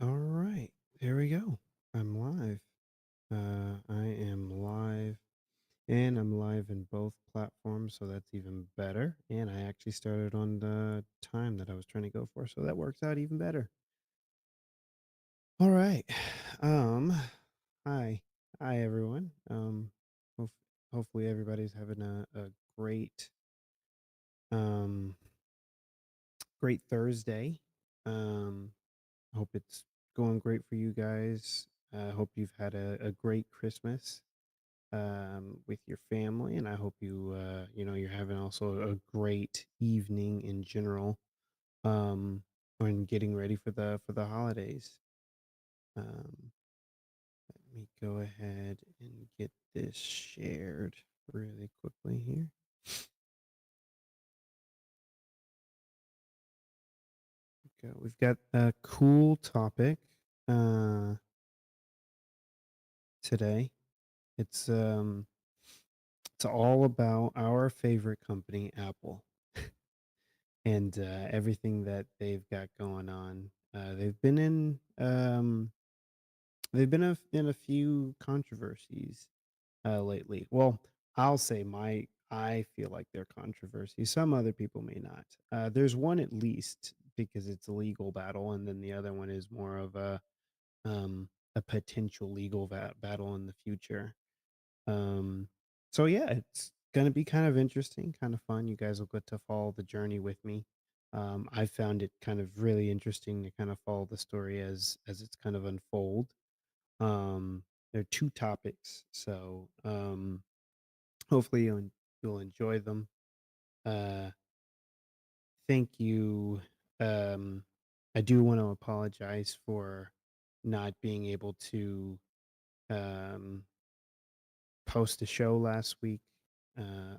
All right, there we go. I'm live. I am live, and I'm live in both platforms, so that's even better. And I actually started on the time that I was trying to go for, so that works out even better. All right. Um, hi, hi everyone. Hof- hopefully everybody's having a um, great Thursday. Um, hope it's going great for you guys. I hope you've had a great Christmas with your family, and I hope you're having also a great evening in general. When getting ready for the holidays. Um, Let me go ahead and get this shared really quickly here. We've got a cool topic uh, today. It's um, it's all about our favorite company, Apple, and everything that they've got going on. They've been in a few controversies lately. Well, I'll say I feel like they're controversies. Some other people may not. There's one at least because it's a legal battle, and then the other one is more of a potential legal battle in the future. Um, so yeah, it's gonna be kind of interesting, kind of fun. You guys will get to follow the journey with me. I found it kind of really interesting to kind of follow the story as it's kind of unfold. There are two topics, so hopefully you'll enjoy them. Uh, thank you. Um, I do want to apologize for not being able to um, post a show last week.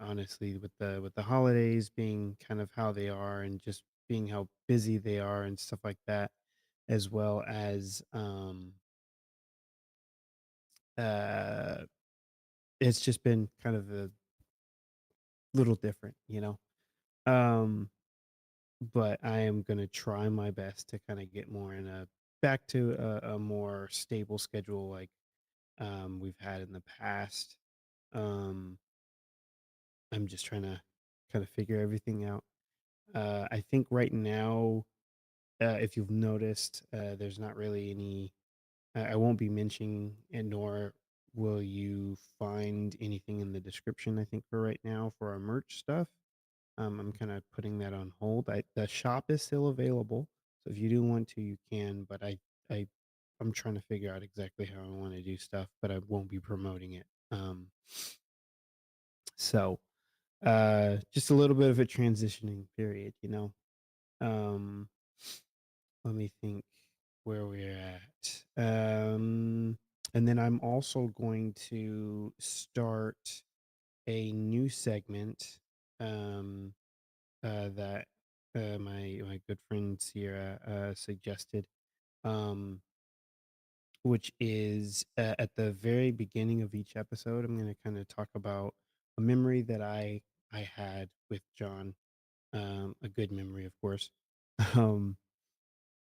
Honestly, with the holidays being kind of how they are, and just being how busy they are and stuff like that, as well as uh, it's just been kind of a little different, you know. Um, but I am gonna try my best to kind of get more in a back to a more stable schedule like we've had in the past. Um, I'm just trying to kind of figure everything out. I think right now, if you've noticed, there's not really any. I won't be mentioning, and nor will you find anything in the description. I think for right now for our merch stuff. I'm kind of putting that on hold. The shop is still available, so if you do want to, you can. But I, I'm trying to figure out exactly how I want to do stuff, but I won't be promoting it. So just a little bit of a transitioning period, you know. Um, Let me think where we're at. And then I'm also going to start a new segment. Um, that my good friend Sierra suggested, um, which is at the very beginning of each episode. I'm going to kind of talk about a memory that I had with John, a good memory, of course, um,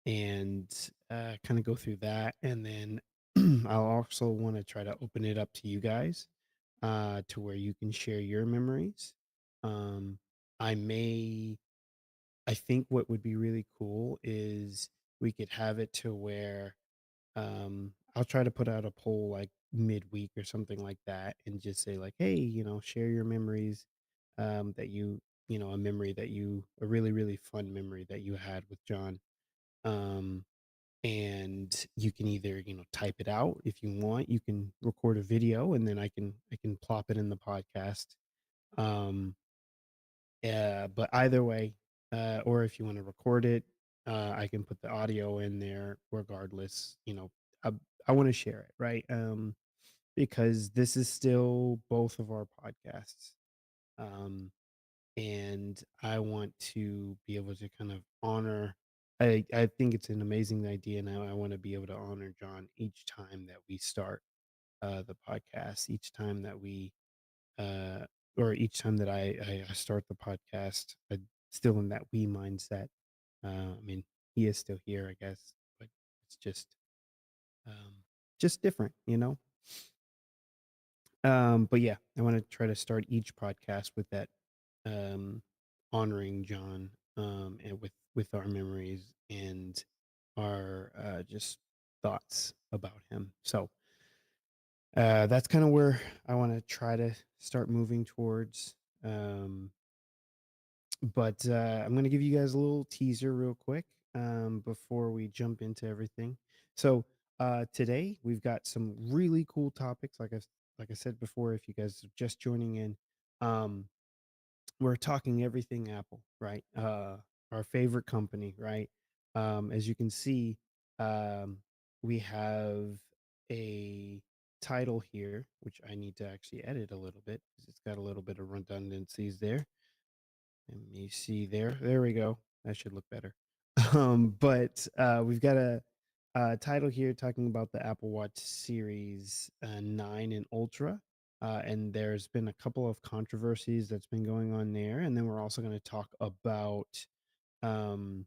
and kind of go through that, and then I'll also want to try to open it up to you guys, to where you can share your memories. Um, I may I think what would be really cool is we could have it to where I'll try to put out a poll like midweek or something like that and just say like, hey, share your memories that a memory that a really, really fun memory that you had with John. Um and you can either, type it out if you want. You can record a video and then I can plop it in the podcast. Um but either way, or if you want to record it, I can put the audio in there regardless. I, I want to share it, right? Because this is still both of our podcasts. Um, and I want to be able to kind of honor. I think it's an amazing idea, and I want to be able to honor John each time that we start the podcast, each time that we uh, or each time that I start the podcast, still in that we mindset. I mean, he is still here, I guess, but It's just different, you know. But yeah, I want to try to start each podcast with that, um, honoring John, and with our memories and our just thoughts about him. So that's kind of where I want to try to start moving towards. Um, but I'm going to give you guys a little teaser real quick, before we jump into everything. So today we've got some really cool topics. Like I said before, if you guys are just joining in, um, we're talking everything Apple, right? Our favorite company, right? As you can see, um, we have a title here, which I need to actually edit a little bit because it's got a little bit of redundancies there. Let me see there. There we go. That should look better. But we've got a title here talking about the Apple Watch Series 9 and Ultra. And there's been a couple of controversies that's been going on there. And then we're also going to talk about um,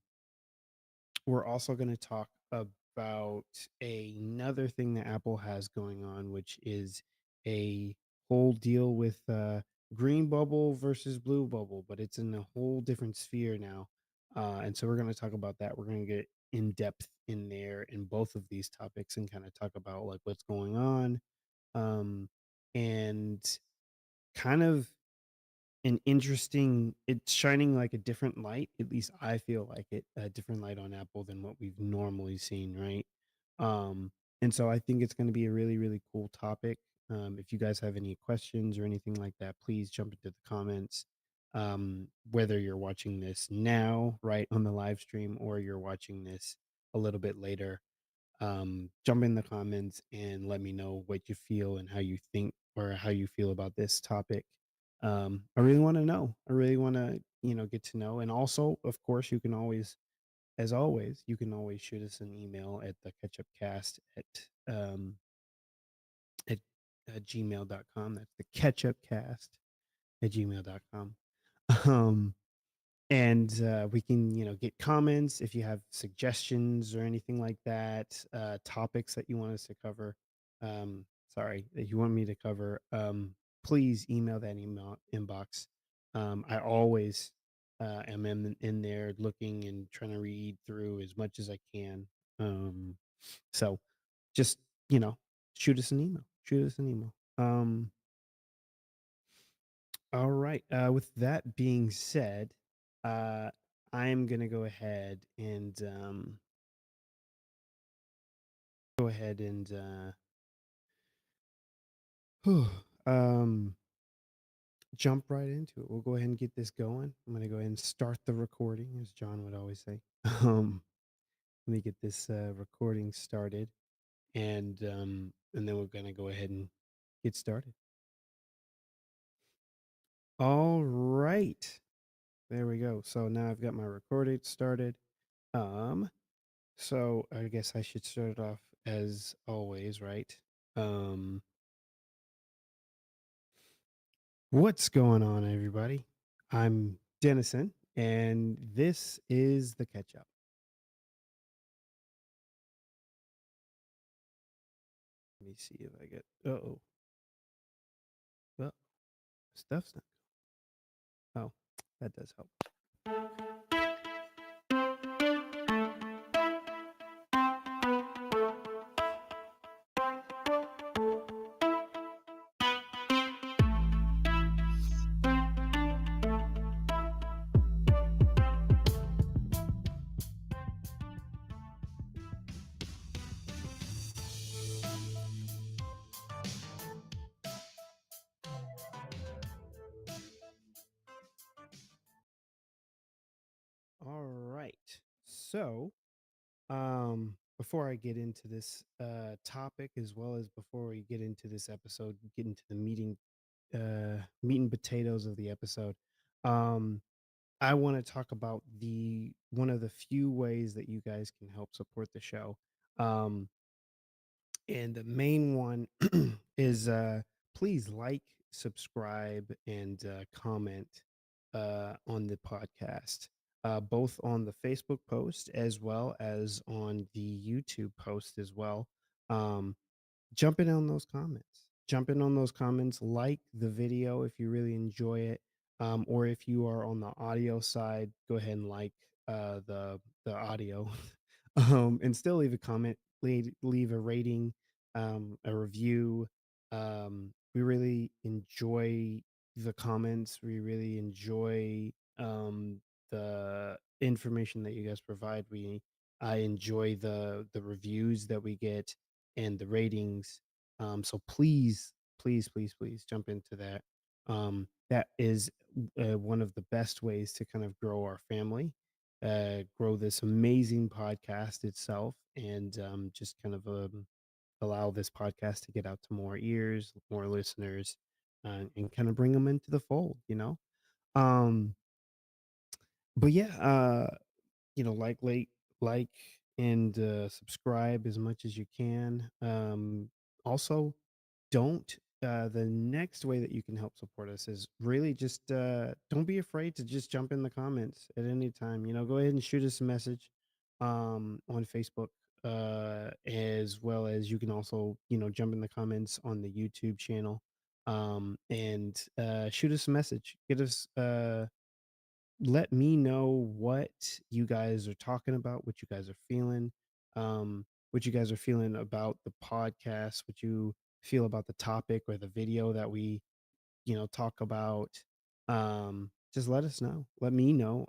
about another thing that Apple has going on, which is a whole deal with green bubble versus blue bubble, but it's in a whole different sphere now. And so we're going to talk about that. We're going to get in depth in there in both of these topics and kind of talk about like what's going on, and kind of an interesting, it's shining like a different light, at least I feel like it, a different light on Apple than what we've normally seen, right? And so I think it's going to be a really really cool topic. If you guys have any questions or anything like that, please jump into the comments, whether you're watching this now right on the live stream or you're watching this a little bit later. Jump in the comments and let me know what you feel and how you think or how you feel about this topic. I really want to know. I really want to, get to know. And also, of course, you can always, as always, you can always shoot us an email at the ketchupcast at, gmail.com. That's the ketchupcast at gmail.com. Um, and we can get comments if you have suggestions or anything like that, topics that you want us to cover, um sorry, that you want me to cover. Please email that email inbox. I always am in there looking and trying to read through as much as I can. So just you know shoot us an email. All right. With that being said, uh, I am gonna go ahead and um, jump right into it. We'll go ahead and get this going. I'm gonna go ahead and start the recording, as John would always say. Um, Let me get this recording started, and then we're gonna go ahead and get started. All right. There we go. So now I've got my recording started. Um, So I guess I should start it off as always, right? Um, what's going on, everybody? I'm Dennison, and this is the catch up. Let me see if I get. Oh, well, stuff's not. Oh, that does help. All right. So, before I get into this topic, as well as before we get into this episode, get into the meat and potatoes of the episode. Um, I want to talk about the one of the few ways that you guys can help support the show. Um, and the main one is please like, subscribe, and comment on the podcast. both on the Facebook post as well as on the YouTube post as well. Um, Jump in on those comments. Jump in on those comments. Like the video if you really enjoy it, or if you are on the audio side, go ahead and like the audio, and still leave a comment. Leave a rating, a review. We really enjoy the comments. We really enjoy the information that you guys provide. I enjoy the reviews that we get and the ratings. So please, please, please, please jump into that. That is one of the best ways to kind of grow our family, grow this amazing podcast itself, and just kind of allow this podcast to get out to more ears, more listeners, and kind of bring them into the fold, you know? Um, but yeah, like and subscribe as much as you can. Also, don't the next way that you can help support us is really just don't be afraid to just jump in the comments at any time. Go ahead and shoot us a message on Facebook, as well as you can also jump in the comments on the YouTube channel, and shoot us a message. Get us Let me know what you guys are talking about, what you guys are feeling, what you guys are feeling about the podcast, what you feel about the topic or the video that we, talk about. Just let us know. Let me know.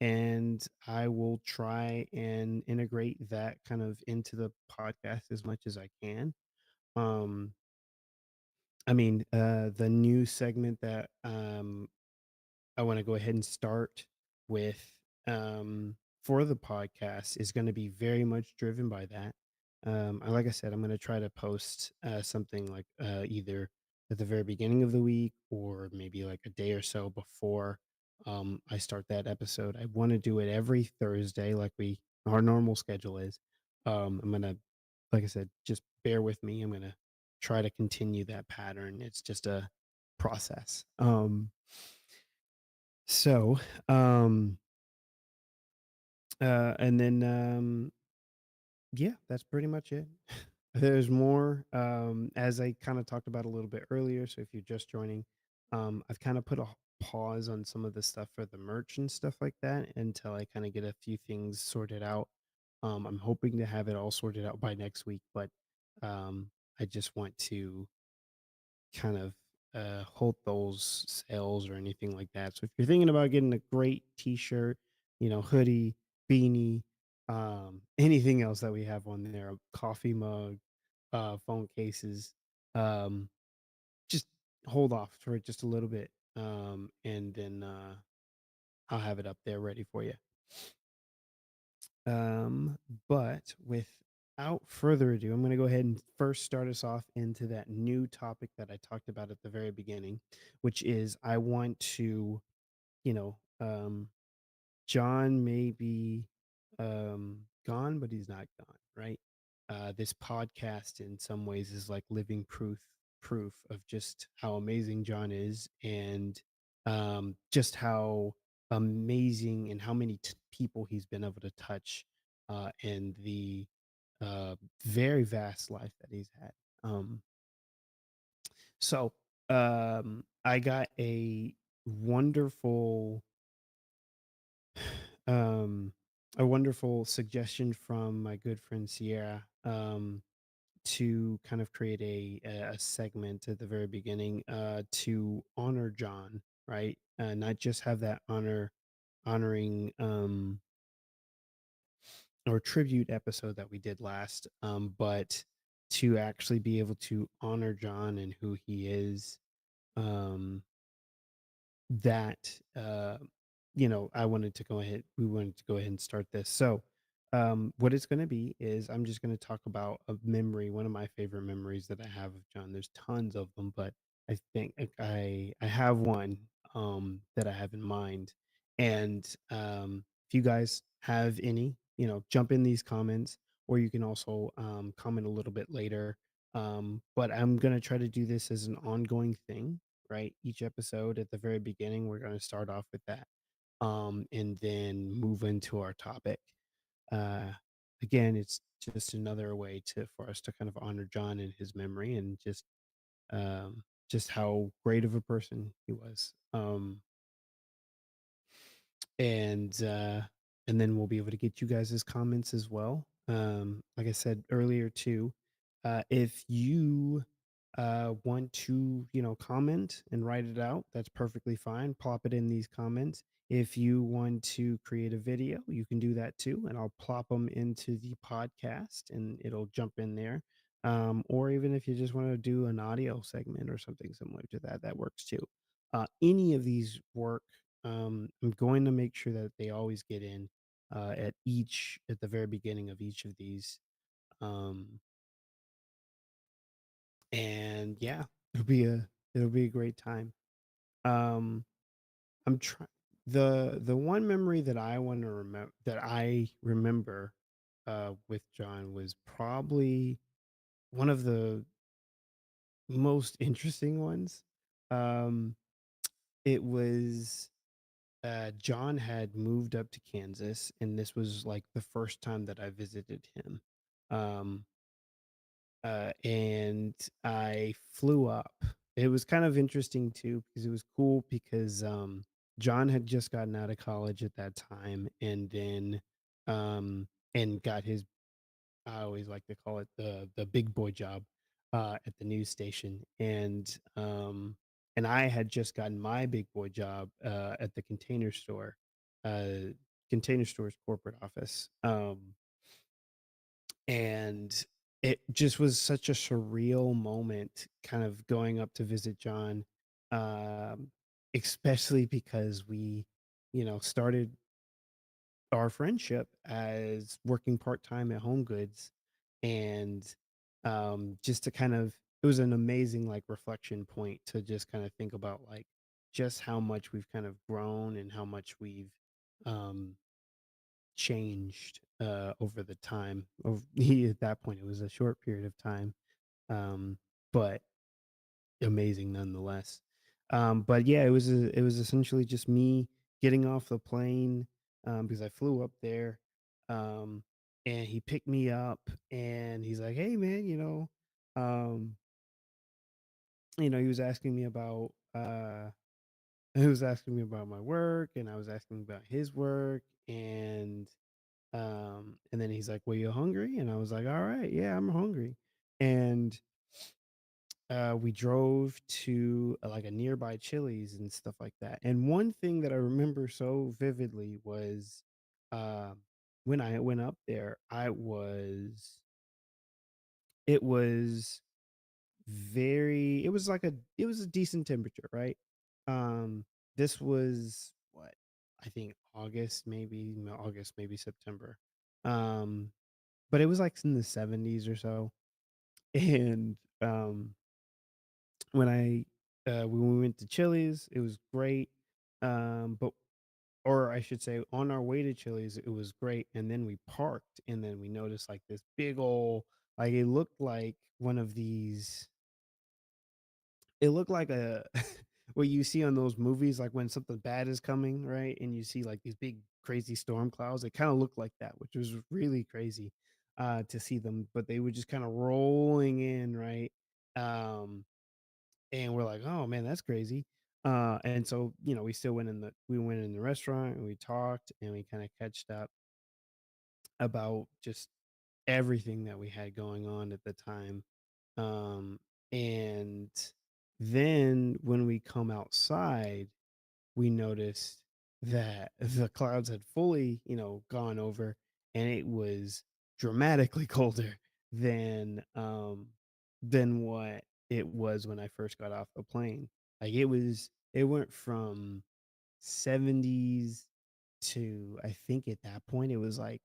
And I will try and integrate that kind of into the podcast as much as I can. Um, the new segment that I want to go ahead and start with, um, for the podcast is going to be very much driven by that. Like I said, I'm going to try to post something like either at the very beginning of the week or maybe like a day or so before I start that episode. I want to do it every Thursday, like our normal schedule is. I'm gonna, like I said, just bear with me. I'm gonna try to continue that pattern. It's just a process. So, um, and then, yeah, that's pretty much it. There's more, as I kind of talked about a little bit earlier. So if you're just joining, I've kind of put a pause on some of the stuff for the merch and stuff like that until I kind of get a few things sorted out. I'm hoping to have it all sorted out by next week, but um, I just want to kind of hold those sales or anything like that. So if you're thinking about getting a great t-shirt, hoodie, beanie, anything else that we have on there, a coffee mug, phone cases, um, just hold off for just a little bit. And then I'll have it up there ready for you. Um, but without further ado, I'm going to go ahead and first start us off into that new topic that I talked about at the very beginning, which is I want to, you know, um, John may be gone, but he's not gone, right? This podcast, in some ways, is like living proof of just how amazing John is, and just how amazing and how many people he's been able to touch, and the uh, very vast life that he's had. Um, so I got wonderful um, a wonderful suggestion from my good friend Sierra, to kind of create a segment at the very beginning, to honor John, right? Not just have that honoring, or tribute episode that we did last, but to actually be able to honor John and who he is. Um, that I wanted to go ahead we wanted to go ahead and start this. So what it's going to be is I'm just going to talk about a memory, one of my favorite memories that I have of John. There's tons of them, but I think I have one that I have in mind. And if you guys have any, jump in these comments, or you can also comment a little bit later. But I'm going to try to do this as an ongoing thing, right? Each episode at the very beginning, we're going to start off with that. and then move into our topic. Uh, Again, it's just another way to for us to kind of honor John and his memory and just how great of a person he was. And and then we'll be able to get you guys' comments as well. Like I said earlier too, if you want to, comment and write it out, that's perfectly fine. Plop it in these comments. If you want to create a video, you can do that too, and I'll plop them into the podcast and it'll jump in there. Or even if you just want to do an audio segment or something similar to that, that works too. Any of these work. I'm going to make sure that they always get in at the very beginning of each of these. Um, and yeah, it'll be a great time. Um, I'm trying the one memory that I want to remember that I remember with John was probably one of the most interesting ones. Um, it was John had moved up to Kansas, and this was like the first time that I visited him. Um, and I flew up. It was kind of interesting too because it was cool because John had just gotten out of college at that time, and then and got his I always like to call it the big boy job at the news station, and I had just gotten my big boy job at the uh, Container Store's corporate office, and it just was such a surreal moment, kind of going up to visit John, um, especially because we, started our friendship as working part-time at Home Goods and just to kind of it was an amazing like reflection point to just kind of think about like just how much we've kind of grown and how much we've um changed over the time of at that point it was a short period of time, but amazing nonetheless. But yeah, it was essentially just me getting off the plane because I flew up there, um, and he picked me up and he's like, "Hey, man, um, he was asking me about he was asking me about my work, and I was asking about his work, and then he's like, "Well, you hungry?" And I was like, "All right, yeah, I'm hungry," and we drove to like a nearby Chili's and stuff like that. And one thing that I remember so vividly was um, when I went up there, it was it was a decent temperature, right? Um, this was what I think August, maybe no, August, maybe September. Um, but it was like in the 70s or so. And when we went to Chili's, it was great. But or I should say, on our way to Chili's, it was great. And then we parked, and then we noticed like this big old, like it looked like one of these. It looked like a what you see on those movies, like when something bad is coming, right? And you see like these big crazy storm clouds. It kind of looked like that, which was really crazy to see them. But they were just kind of rolling in, right? Um, and we're like, "Oh, man, that's crazy." And so, we went in the restaurant and we talked and we kinda catched up about just everything that we had going on at the time. And then when we come outside, we noticed that the clouds had fully, gone over, and it was dramatically colder than what it was when I first got off the plane. Like it went from 70s to I think at that point it was like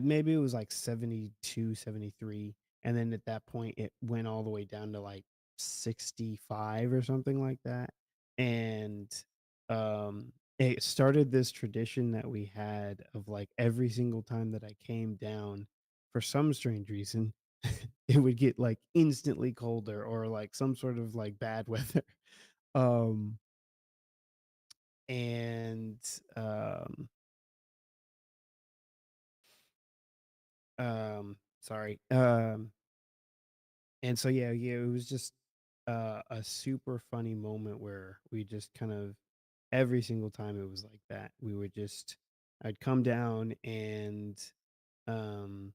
maybe it was like 72, 73, and then at that point, it went all the way down to, like, 65 or something like that, and, it started this tradition that we had of, like, every single time that I came down, for some strange reason, it would get, like, instantly colder or, like, some sort of, like, bad weather. Um and um sorry. And so yeah, it was just a super funny moment where we just kind of every single time it was like that. We would just I'd come down and um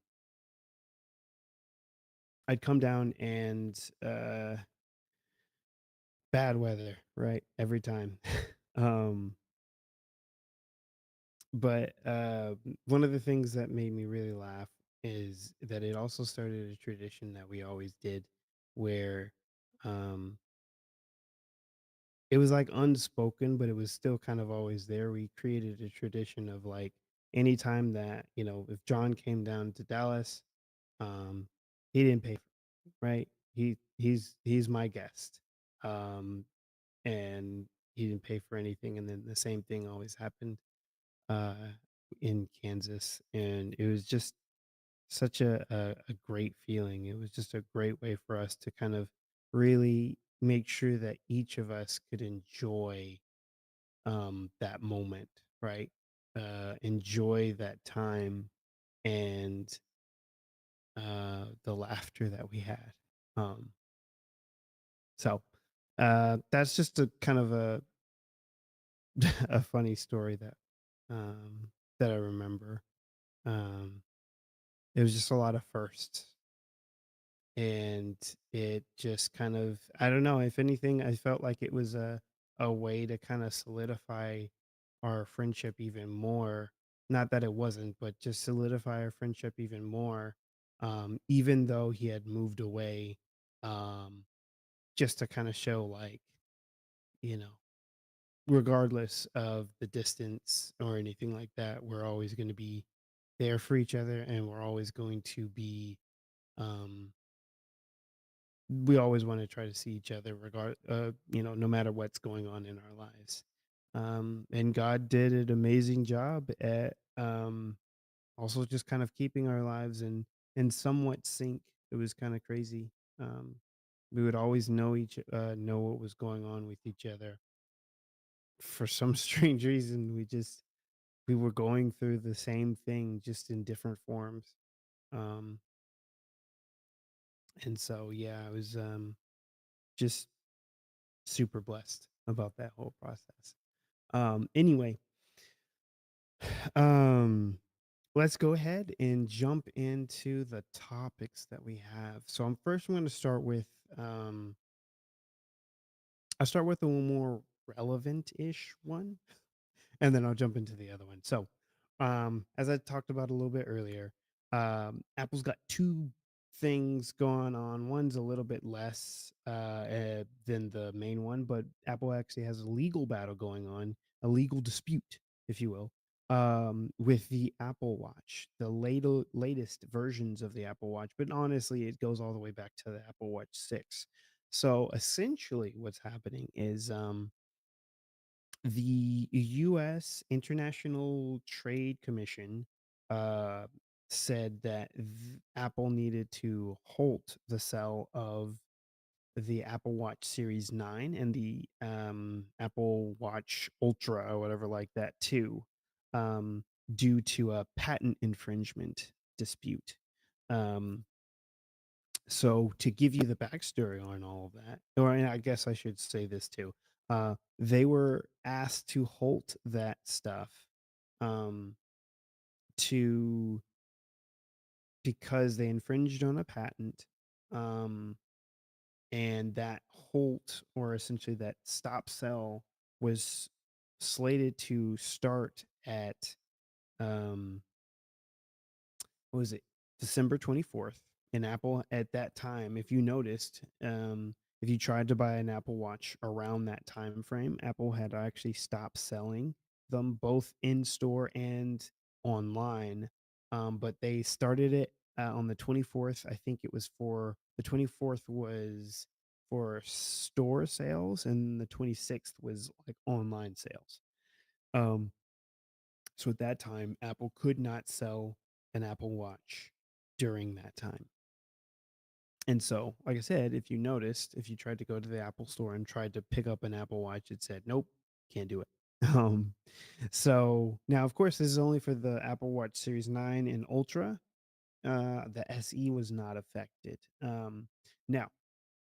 I'd come down and bad weather, right? Every time. um but one of the things that made me really laugh is that it also started a tradition that we always did where um it was like unspoken, but it was still kind of always there. We created a tradition of like anytime that, if John came down to Dallas, um, he didn't pay, right? He's my guest. Um, and he didn't pay for anything. And then the same thing always happened uh in Kansas. And it was just such a great feeling. It was just a great way for us to kind of really make sure that each of us could enjoy that moment, right? Enjoy that time and the laughter that we had. Um, so that's just a kind of a a funny story um, that I remember. Um, it was just a lot of firsts, and it just kind of I don't know. If anything, I felt like it was a way to kind of solidify our friendship even more. Not that it wasn't, but just solidify our friendship even more. Even though he had moved away, um, just to kind of show like, you know, regardless of the distance or anything like that, we're always going to be there for each other, and we're always going to be um we always want to try to see each other no matter what's going on in our lives. And God did an amazing job at also just kind of keeping our lives in somewhat sync. It was kind of crazy. um we would always know what was going on with each other. For some strange reason, we were going through the same thing, just in different forms. um and so yeah, I was just super blessed about that whole process. Anyway, um, let's go ahead and jump into the topics that we have. So I'm going to start with um, I'll start with a more relevant-ish one, and then I'll jump into the other one. So, as I talked about a little bit earlier, Apple's got two things going on. One's a little bit less than the main one, but Apple actually has a legal battle going on, a legal dispute, if you will, with the Apple Watch, the latest versions of the Apple Watch. But honestly, it goes all the way back to the Apple Watch 6. So essentially, what's happening is the U.S. International Trade Commission uh, said that Apple needed to halt the sale of the Apple Watch Series 9 and the Apple Watch Ultra or whatever like that too, um, due to a patent infringement dispute. Um, so to give you the backstory on all of that, or and I guess I should say this too, they were asked to halt that stuff um, to because they infringed on a patent, um, and that halt, or essentially that stop sell, was slated to start at um, what was it, December 24th. And Apple at that time, if you noticed, if you tried to buy an Apple Watch around that time frame, Apple had actually stopped selling them both in store and online. But they started it on the 24th. I think it was for the 24th was for store sales, and the 26th was like online sales. Um, so at that time, Apple could not sell an Apple Watch during that time. And so, like I said, if you noticed, if you tried to go to the Apple store and tried to pick up an Apple Watch, it said, nope, can't do it. Um, so now, of course, this is only for the Apple Watch Series 9 and Ultra. The SE was not affected. Now,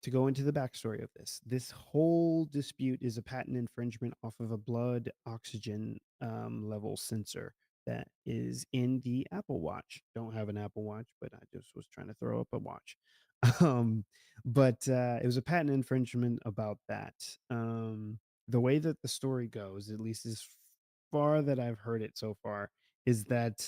to go into the backstory of this whole dispute is a patent infringement off of a blood oxygen level sensor that is in the Apple Watch. Don't have an Apple Watch, but I just was trying to throw up a watch. Um, but it was a patent infringement about that. The way that the story goes, at least as far that I've heard it so far, is that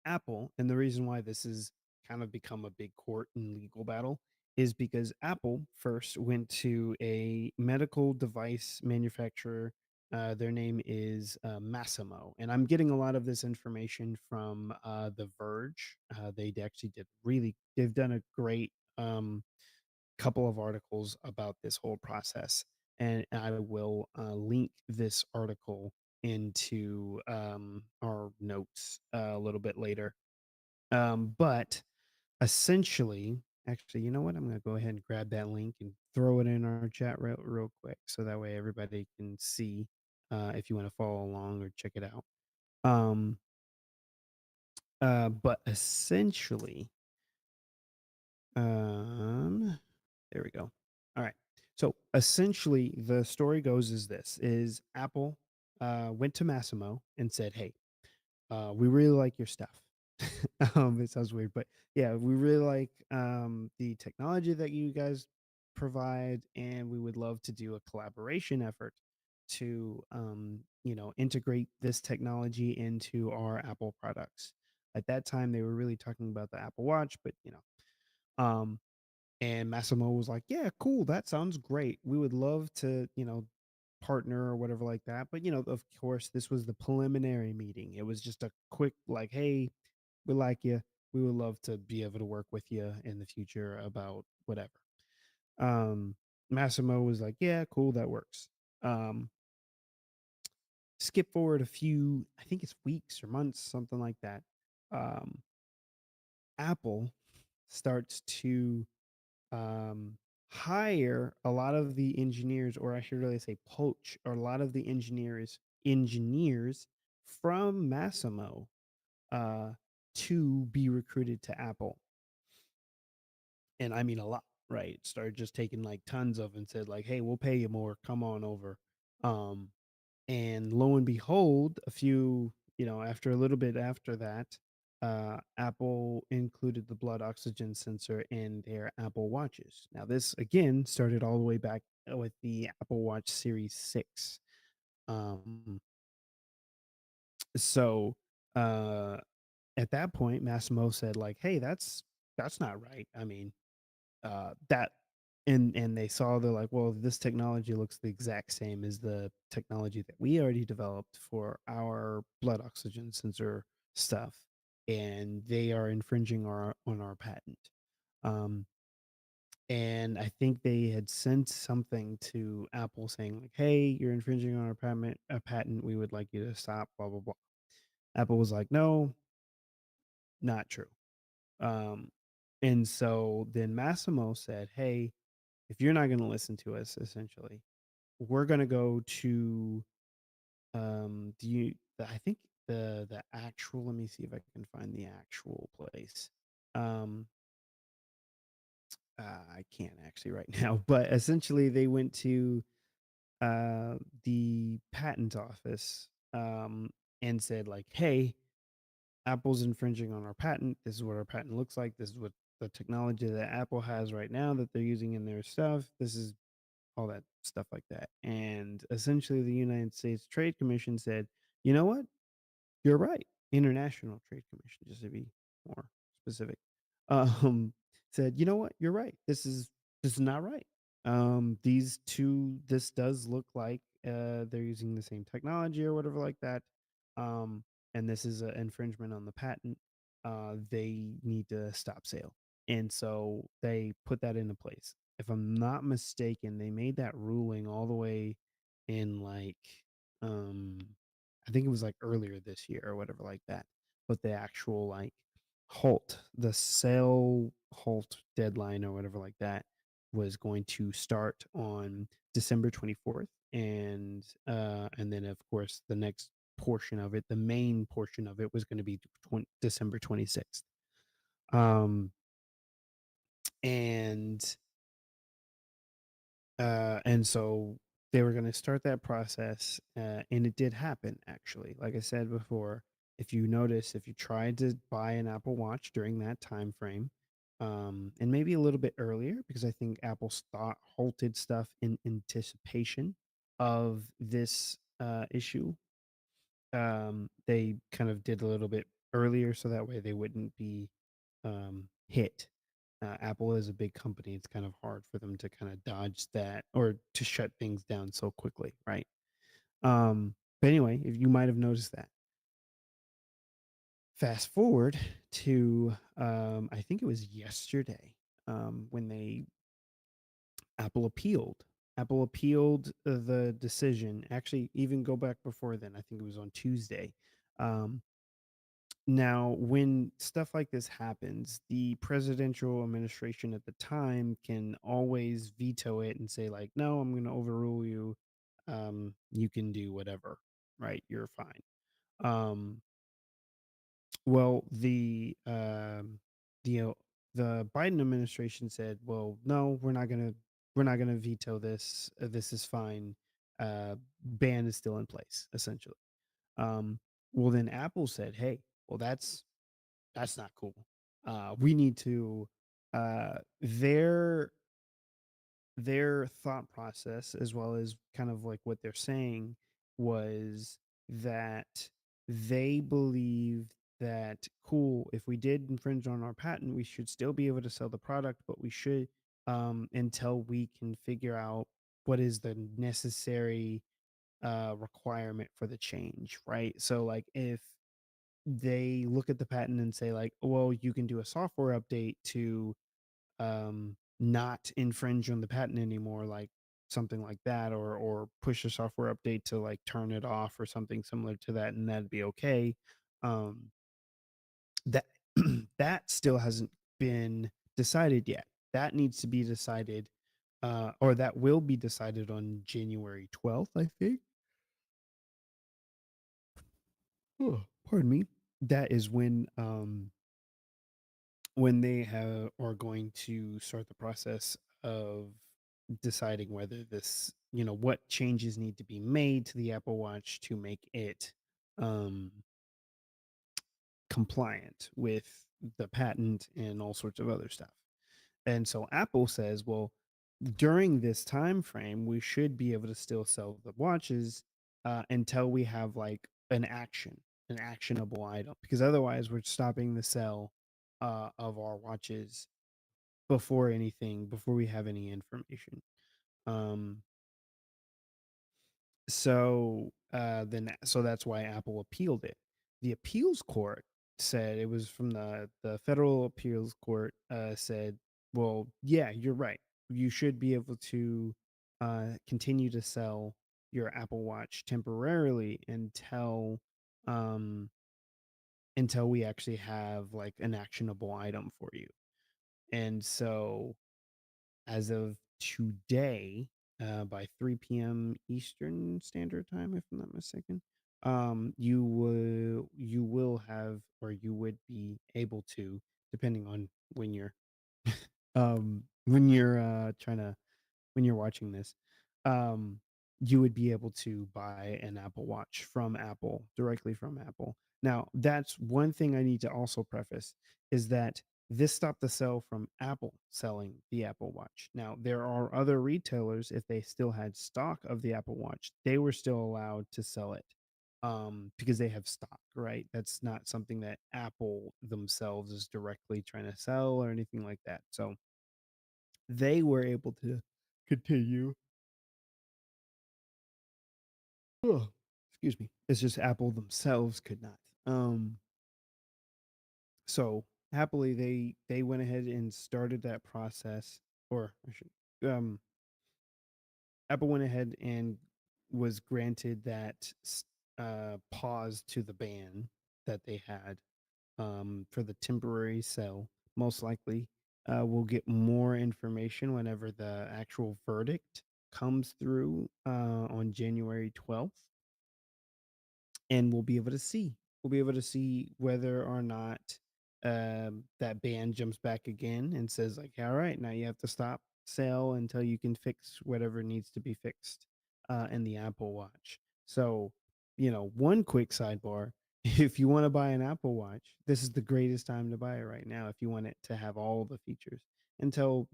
Apple, and the reason why this has kind of become a big court and legal battle is because Apple first went to a medical device manufacturer. Their name is Masimo, and I'm getting a lot of this information from The Verge. They actually they've done a great couple of articles about this whole process, and I will link this article into our notes a little bit later. But essentially, actually, you know what? I'm going to go ahead and grab that link and throw it in our chat real quick so that way everybody can see if you want to follow along or check it out. Um, but essentially, um, there we go. All right. So essentially, the story goes is this: is Apple went to Massimo and said, "Hey, we really like your stuff." It sounds weird, but yeah, we really like the technology that you guys provide, and we would love to do a collaboration effort to, integrate this technology into our Apple products. At that time, they were really talking about the Apple Watch, but um, and Massimo was like, "Yeah, cool, that sounds great. We would love to, partner or whatever like that." But of course, this was the preliminary meeting. It was just a quick like, "Hey, we like you. We would love to be able to work with you in the future about whatever." Um, Massimo was like, "Yeah, cool, that works." Um, Skip forward a few, I think it's weeks or months, something like that. Um, Apple starts to um, hire a lot of the engineers, or I should really say poach, or a lot of the engineers from Massimo uh, to be recruited to Apple. And I mean a lot, right? Started just taking like tons of and said like, "Hey, we'll pay you more. Come on over." Um, and lo and behold, after a little bit after that, Apple included the blood oxygen sensor in their Apple Watches. Now, this again started all the way back with the Apple Watch Series 6. Um, so uh, at that point, Massimo said like, "Hey, that's not right. I mean, that." And they saw, they're like, well, this technology looks the exact same as the technology that we already developed for our blood oxygen sensor stuff, and they are infringing on our patent. um and I think they had sent something to Apple saying like, hey, you're infringing on our patent, we would like you to stop, blah blah blah. Apple was like, no, not true. And so then Massimo said, hey, if you're not going to listen to us, essentially, we're going to go to do you I think the actual, let me see if I can find the actual place. um I can't actually right now, but essentially they went to the patent office and said like, hey, Apple's infringing on our patent. This is what our patent looks like. This is what the technology that Apple has right now that they're using in their stuff. This is all that stuff like that. And essentially, the United States Trade Commission said, you know what? You're right. International Trade Commission, just to be more specific, um, said, you know what? You're right. This is not right. This does look like they're using the same technology or whatever like that. Um, and this is an infringement on the patent. They need to stop sale. And so they put that into place. If I'm not mistaken, they made that ruling all the way in like um I think it was like earlier this year or whatever like that. But the actual like the sale halt deadline or whatever like that was going to start on December 24th. and then of course the next portion of it, the main portion of it, was going to be December 26th. Um, and and so they were going to start that process, and it did happen actually. Like I said before, if you notice, if you tried to buy an Apple Watch during that time frame, and maybe a little bit earlier, because I think Apple halted stuff in anticipation of this issue. They kind of did a little bit earlier so that way they wouldn't be hit. Apple is a big company. It's kind of hard for them to kind of dodge that or to shut things down so quickly, right? But anyway, if you might have noticed that. Fast forward to I think it was yesterday, when they Apple appealed. Apple appealed the decision. Actually, even go back before then. I think it was on Tuesday. Um, Now, when stuff like this happens, the presidential administration at the time can always veto it and say, like, no, I'm going to overrule you. You can do whatever, right? You're fine. Um, well, the the Biden administration said, well, no, we're not gonna veto this. This is fine. Ban is still in place, essentially. Um, well, then Apple said, hey, well, that's not cool. We need to their thought process, as well as kind of like what they're saying, was that they believe that, cool, if we did infringe on our patent, we should still be able to sell the product, but we should, until we can figure out what is the necessary requirement for the change, right? So like if they look at the patent and say, like, well, you can do a software update to not infringe on the patent anymore, like something like that, or push a software update to like turn it off or something similar to that, and that'd be okay. um that that still hasn't been decided yet. That needs to be decided, or that will be decided on January 12th, I think. Oh, pardon me. That is when they have are going to start the process of deciding whether this, what changes need to be made to the Apple Watch to make it um compliant with the patent and all sorts of other stuff. And so Apple says, well, during this time frame, we should be able to still sell the watches, until we have like an actionable item, because otherwise we're stopping the sale of our watches before we have any information. Um, so that's why Apple appealed it. The appeals court said, it was from the federal appeals court, said, well, yeah, you're right. You should be able to continue to sell your Apple Watch temporarily um until we actually have like an actionable item for you. And so as of today, by 3 p.m. Eastern Standard Time, if I'm not mistaken, you will have, or you would be able to, depending on when you're trying to when you're watching this, um, you would be able to buy an Apple Watch from Apple, directly from Apple. Now, that's one thing I need to also preface, is that this stopped the sale from Apple selling the Apple Watch. Now, there are other retailers, if they still had stock of the Apple Watch, they were still allowed to sell it, because they have stock, right? That's not something that Apple themselves is directly trying to sell or anything like that. So they were able to continue. Oh, excuse me. It's just Apple themselves could not. Um, so happily they went ahead and started that process, or I should, Apple went ahead and was granted that pause to the ban that they had, for the temporary sale. Most likely, we'll get more information whenever the actual verdict comes through on January 12th, and we'll be able to see whether or not that ban jumps back again and says like, all right, now you have to stop sale until you can fix whatever needs to be fixed in the Apple Watch. So, one quick sidebar: if you want to buy an Apple Watch, this is the greatest time to buy it right now. If you want it to have all the features until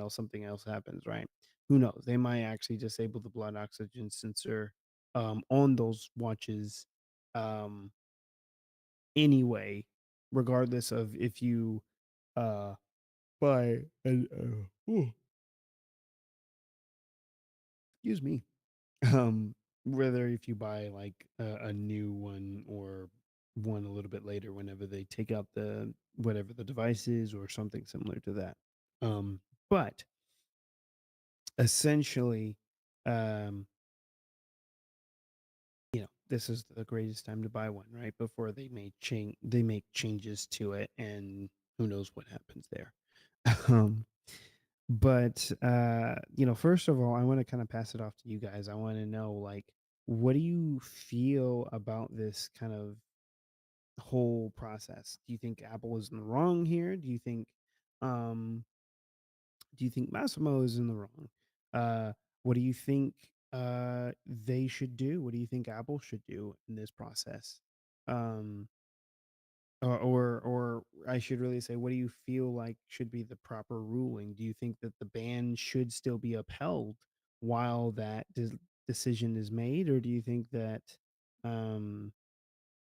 something else happens, right? Who knows? They might actually disable the blood oxygen sensor on those watches um, anyway, regardless of if you uh, buy excuse me, um, whether if you buy like a new one or one a little bit later, whenever they take out the whatever the device is or something similar to that. But essentially, um, this is the greatest time to buy one, right? Before they make changes to it, and who knows what happens there. um, but first of all, I want to kind of pass it off to you guys. I want to know, like, what do you feel about this kind of whole process? Do you think Apple is in the wrong here? Um do you think Massimo is in the wrong? Uh, what do you think they should do? What do you think Apple should do in this process? Um, or I should really say, what do you feel like should be the proper ruling? Do you think that the ban should still be upheld while that decision is made, or do you think that, um,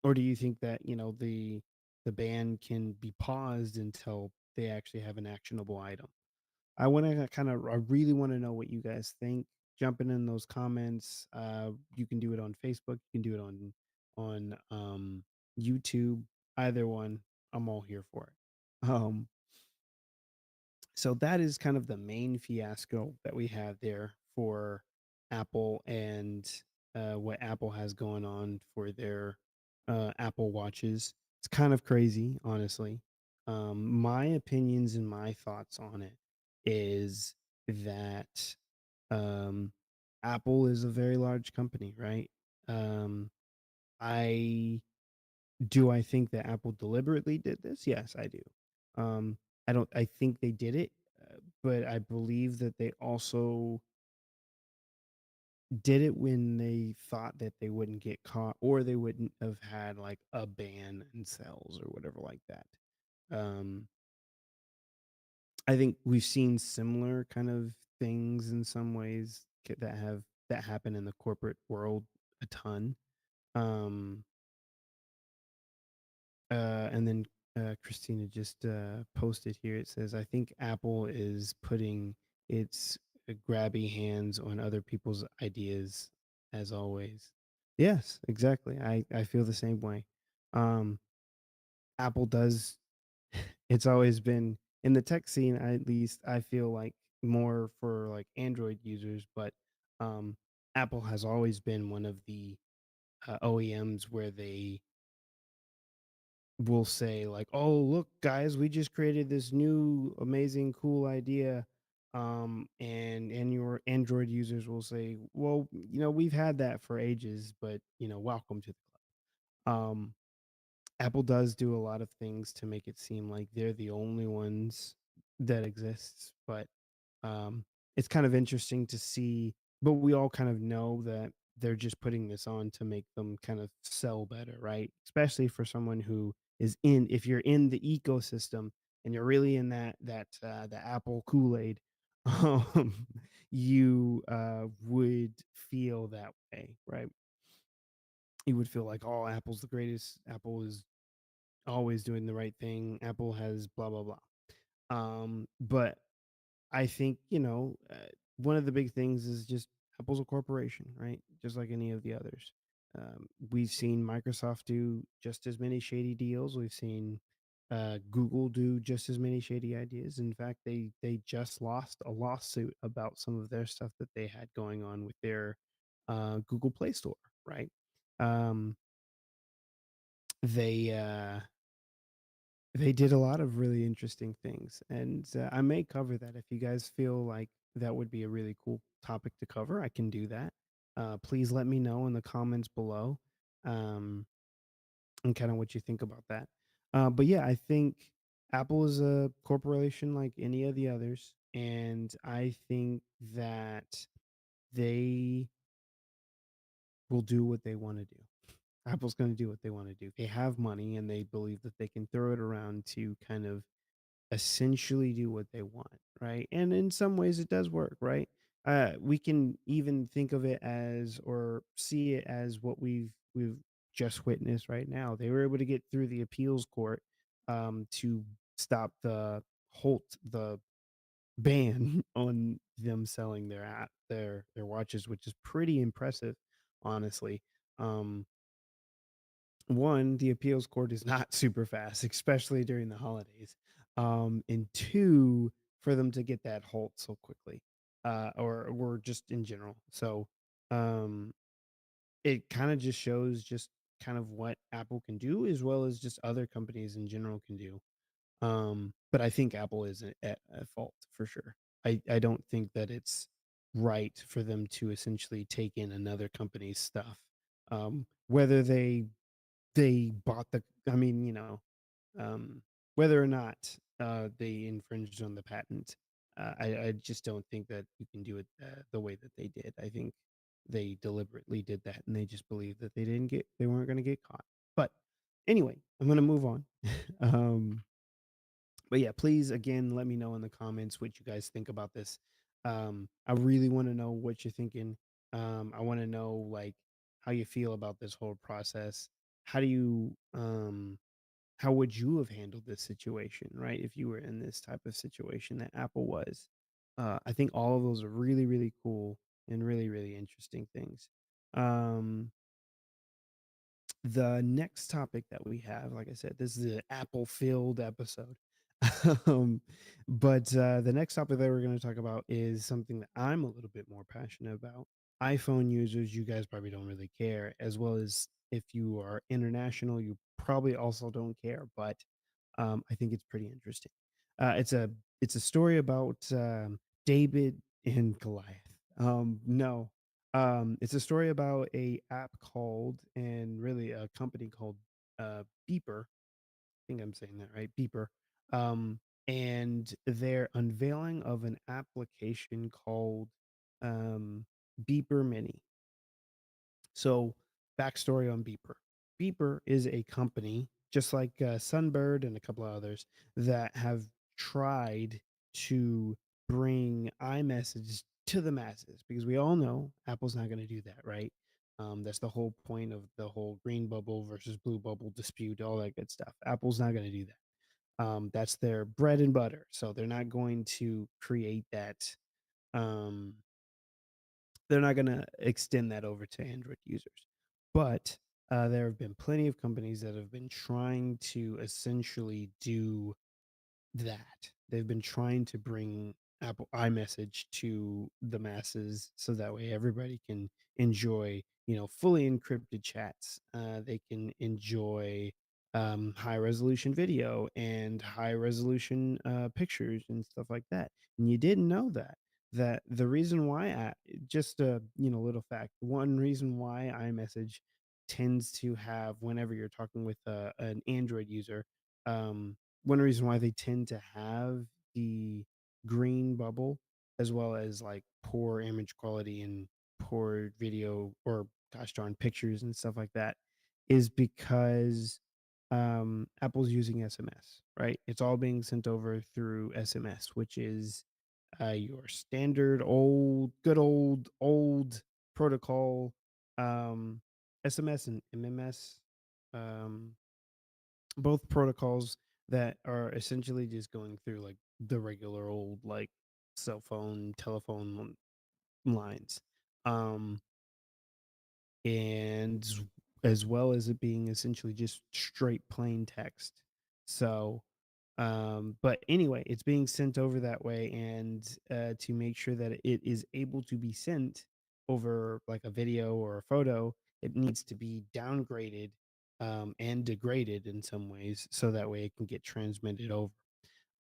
the ban can be paused until they actually have an actionable item? I really want to know what you guys think. Jumping in those comments. You can do it on Facebook. You can do it on YouTube. Either one, I'm all here for it. So that is kind of the main fiasco that we have there for Apple and what Apple has going on for their Apple Watches. It's kind of crazy, honestly. My opinions and my thoughts on it is that um, Apple is a very large company, right? Um, I I think that Apple deliberately did this? Yes, I do. Um, I think they did it, but I believe that they also did it when they thought that they wouldn't get caught or they wouldn't have had like a ban in sales or whatever like that. Um, I think we've seen similar kind of things in some ways that happen in the corporate world a ton. Um, and then Christina just posted here. It says, "I think Apple is putting its grabby hands on other people's ideas, as always." Yes, exactly. I feel the same way. Um, Apple does. It's always been in the tech scene. At least I feel like more for like Android users, but Apple has always been one of the OEMs where they will say like, "Oh, look, guys, we just created this new amazing cool idea." And your Android users will say, "Well, we've had that for ages, but welcome to the club." Apple does do a lot of things to make it seem like they're the only ones that exists, but it's kind of interesting to see. But we all kind of know that they're just putting this on to make them kind of sell better, right? Especially for someone who is in, if you're in the ecosystem and you're really in the Apple Kool-Aid, um, you would feel that way, right? You would feel like, oh, Apple's the greatest. Apple is always doing the right thing. Apple has blah blah blah. But I think one of the big things is just Apple's a corporation, right? Just like any of the others. We've seen Microsoft do just as many shady deals. We've seen Google do just as many shady ideas. In fact, they just lost a lawsuit about some of their stuff that they had going on with their Google Play Store, right? Um, they they did a lot of really interesting things, and I may cover that if you guys feel like that would be a really cool topic to cover. I can do that. Please let me know in the comments below, um, and kind of what you think about that. But yeah, I think Apple is a corporation like any of the others, and I think that they will do what they want to do. Apple's going to do what they want to do. They have money and they believe that they can throw it around to kind of essentially do what they want, right? And in some ways it does work, right? We can even think of it as or see it as what we've just witnessed right now. They were able to get through the appeals court to stop the ban on them selling their watches, which is pretty impressive, honestly. Um, One, the appeals court is not super fast, especially during the holidays. And two, for them to get that halt so quickly, or just in general. So, um, it kind of just shows just kind of what Apple can do, as well as just other companies in general can do. But I think Apple is at fault for sure. I don't think that it's right for them to essentially take in another company's stuff. Whether they bought the I mean, um, whether or not they infringed on the patent, I just don't think that you can do it the way that they did. I think they deliberately did that, and they just believed that they weren't going to get caught. But anyway, I'm going to move on. um, but yeah, please again let me know in the comments what you guys think about this. I really want to know what you're thinking. I want to know like how you feel about this whole process. How do you how would you have handled this situation, right? If you were in this type of situation that Apple was. I think all of those are really, really cool and really, really interesting things. Um, the next topic that we have, like I said, this is an Apple filled episode. um, but the next topic that we're going to talk about is something that I'm a little bit more passionate about. iPhone users, you guys probably don't really care, as well as if you are international, you probably also don't care. But I think it's pretty interesting. It's a story about David and Goliath. No, it's a story about a app called and really a company called Beeper. I think I'm saying that right, Beeper. Um, and their unveiling of an application called um, Beeper Mini. So, backstory on Beeper. Beeper is a company, just like Sunbird and a couple of others, that have tried to bring iMessage to the masses because we all know Apple's not going to do that, right? That's the whole point of the whole green bubble versus blue bubble dispute, all that good stuff. Apple's not going to do that. That's their bread and butter. So they're not going to create that. Um, they're not going to extend that over to Android users. But there have been plenty of companies that have been trying to essentially do that. They've been trying to bring Apple iMessage to the masses so that way everybody can enjoy, fully encrypted chats. They can enjoy high resolution video and high resolution pictures and stuff like that. And you didn't know that the reason why just a little fact, one reason why iMessage tends to have whenever you're talking with an Android user, one reason why they tend to have the green bubble as well as like poor image quality and poor video or gosh darn pictures and stuff like that is because Apple's using SMS, right? It's all being sent over through SMS, which is your standard good old protocol. SMS and MMS, um, both protocols that are essentially just going through like the regular old like cell phone telephone lines, um and as well as it being essentially just straight plain text. So but anyway, it's being sent over that way, and to make sure that it is able to be sent over like a video or a photo, it needs to be downgraded and degraded in some ways so that way it can get transmitted over.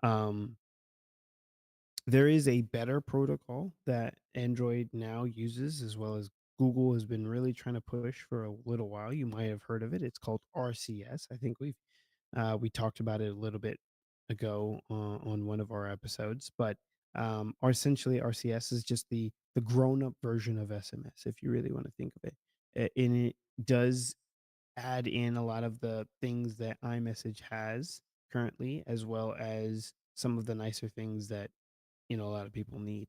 Um, There is a better protocol that Android now uses, as well as Google has been really trying to push for a little while. You might have heard of it. It's called RCS. I think we talked about it a little bit ago on one of our episodes, but or essentially RCS is just the grown up version of SMS, if you really want to think of it. And it does add in a lot of the things that iMessage has currently, as well as some of the nicer things that a lot of people need.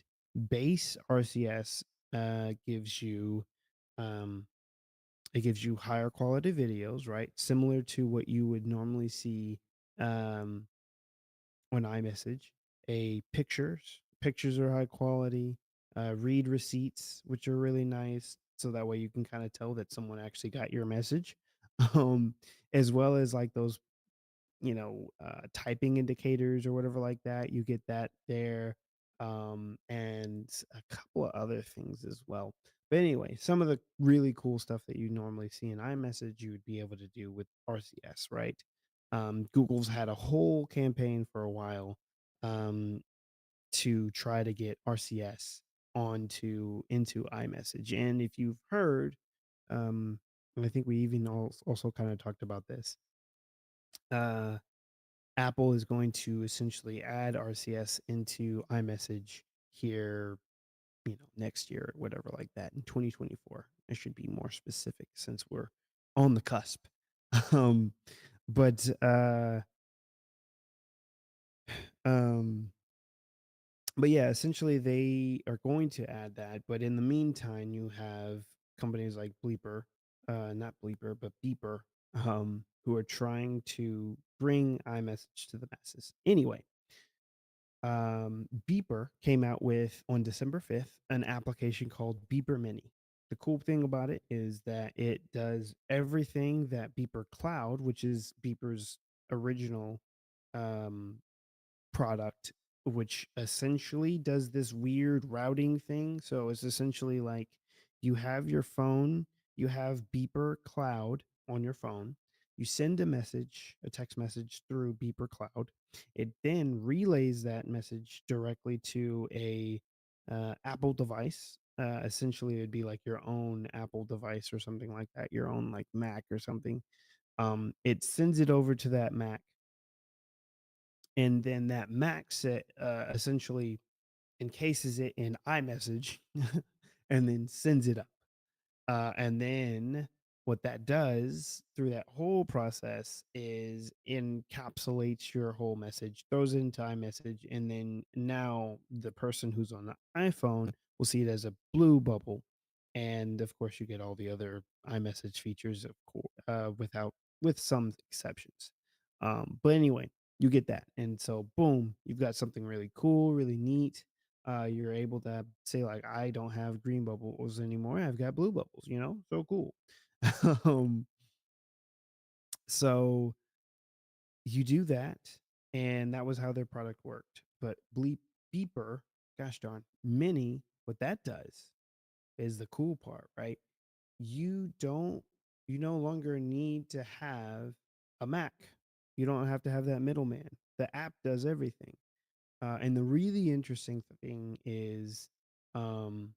Base RCS gives you um, it gives you higher quality videos, right? Similar to what you would normally see um, on iMessage. Pictures are high quality. Read receipts, which are really nice, so that way you can kind of tell that someone actually got your message. Um, as well as like those typing indicators or whatever like that. You get that there, and a couple of other things as well. But anyway, some of the really cool stuff that you normally see in iMessage, you would be able to do with RCS, right? Google's had a whole campaign for a while um, to try to get RCS onto into iMessage, and if you've heard, and I think we even also kind of talked about this. Uh, Apple is going to essentially add RCS into iMessage here, next year or whatever like that in 2024. I should be more specific since we're on the cusp. Um, but um, but yeah, essentially they are going to add that. But in the meantime, you have companies like not Bleeper, but Beeper, who are trying to bring iMessage to the masses. Anyway, Beeper came out with on December 5th an application called Beeper Mini. The cool thing about it is that it does everything that Beeper Cloud, which is Beeper's original um, product, which essentially does this weird routing thing. So it's essentially like you have your phone, you have Beeper Cloud on your phone, you send a text message through Beeper Cloud. It then relays that message directly to a Apple device. Essentially, it'd be like your own Apple device or something like that, your own like Mac or something. It sends it over to that Mac, and then that Mac set essentially encases it in iMessage and then sends it up. And then what that does through that whole process is encapsulates your whole message, throws it into iMessage, and then now the person who's on the iPhone will see it as a blue bubble. And of course, you get all the other iMessage features, of course, with some exceptions. But anyway, you get that, and so boom, you've got something really cool, really neat. You're able to say like, I don't have green bubbles anymore, I've got blue bubbles, so cool. um, so you do that, and that was how their product worked. But Beeper, gosh darn, Mini, what that does is the cool part, right? You don't, you no longer need to have a Mac. You don't have to have that middleman. The app does everything. And the really interesting thing is, um,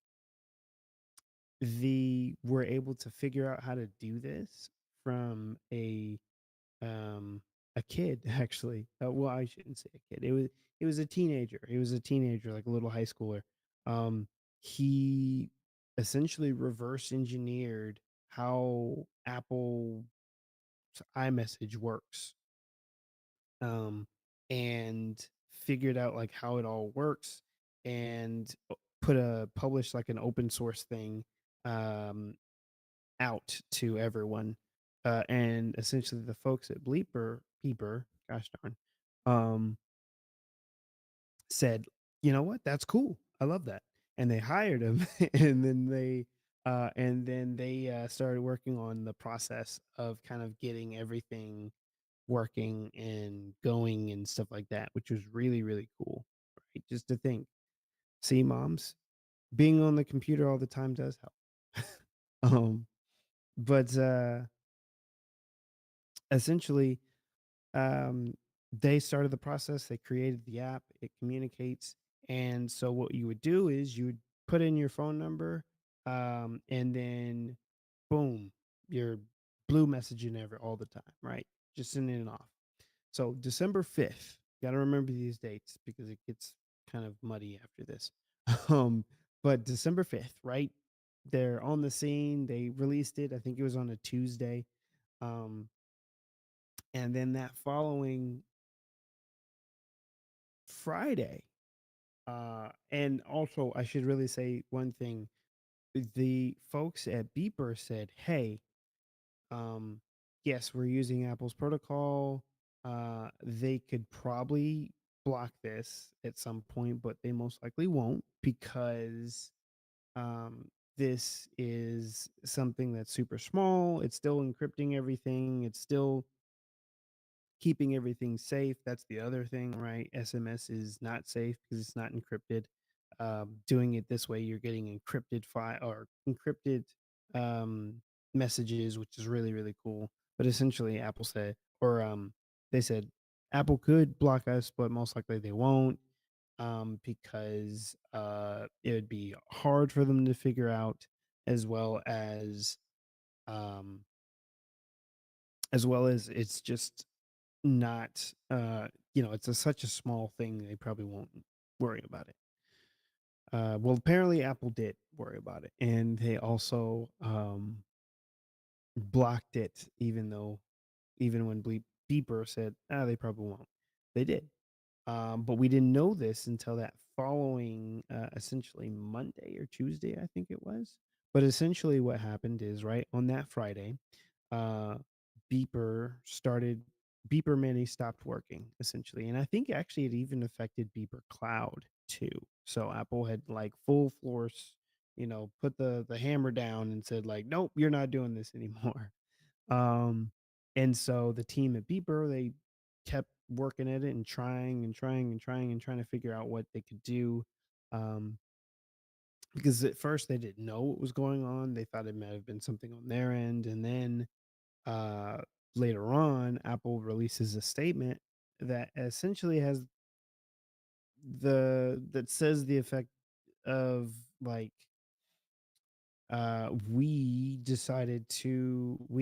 we're able to figure out how to do this from a kid actually. Well, I shouldn't say a kid. It was a teenager. He was a teenager, like a little high schooler. He essentially reverse engineered how Apple iMessage works, um, and figured out like how it all works, and published like an open source thing um, out to everyone. And essentially the folks at Beeper, gosh darn, um, said, you know what, that's cool. I love that. And they hired him and then they started working on the process of kind of getting everything working and going and stuff like that, which was really, really cool. Right. Just to think, see, moms, being on the computer all the time does help. But essentially, um, they started the process. They created the app. It communicates, And so what you would do is you would put in your phone number, and then boom, you're blue messaging ever all the time, right? Just sending it off. So December 5th, got to remember these dates because it gets kind of muddy after this. Um, but December 5th, right? They're on the scene. They released it. I think it was on a Tuesday. Um, and then that following Friday, and also I should really say one thing. The folks at Beeper said, "Hey, um, yes, we're using Apple's protocol. They could probably block this at some point, but they most likely won't because um, this is something that's super small. It's still encrypting everything. It's still keeping everything safe. That's the other thing, right? SMS is not safe because it's not encrypted. Doing it this way, you're getting encrypted file or encrypted um, messages, which is really really cool. But essentially, Apple said, or they said, Apple could block us, but most likely they won't, because it would be hard for them to figure out, as well um, as it's just not it's such a small thing they probably won't worry about it. Well, apparently Apple did worry about it, and they also blocked it, even when Beeper said, they probably won't. They did. But we didn't know this until that following, essentially Monday or Tuesday, I think it was. But essentially, what happened is right on that Friday, uh, Beeper started Beeper Mini stopped working essentially, and I think actually it even affected Beeper Cloud too. So Apple had like full force, put the hammer down and said like, nope, you're not doing this anymore. Um, and so the team at Beeper, they kept working at it and trying and trying and trying and trying to figure out what they could do. Um, because at first they didn't know what was going on. They thought it might have been something on their end. And then uh, later on, Apple releases a statement that essentially has that says the effect of like, we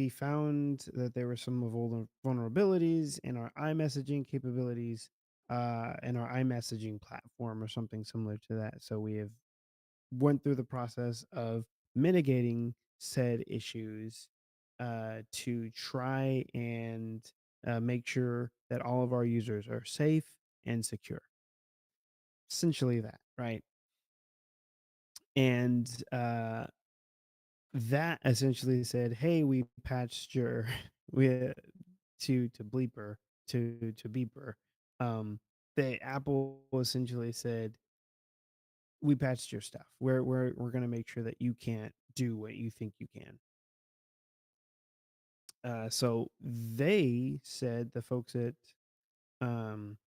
found that there were some vulnerabilities in our iMessaging capabilities, in our iMessaging platform or something similar to that. So we have went through the process of mitigating said issues, to try and make sure that all of our users are safe and secure. Essentially that, right? And that essentially said, "Hey, we patched your we to bleeper to beeper." The Apple essentially said, "We patched your stuff. We're going to make sure that you can't do what you think you can." So they said, the folks at um,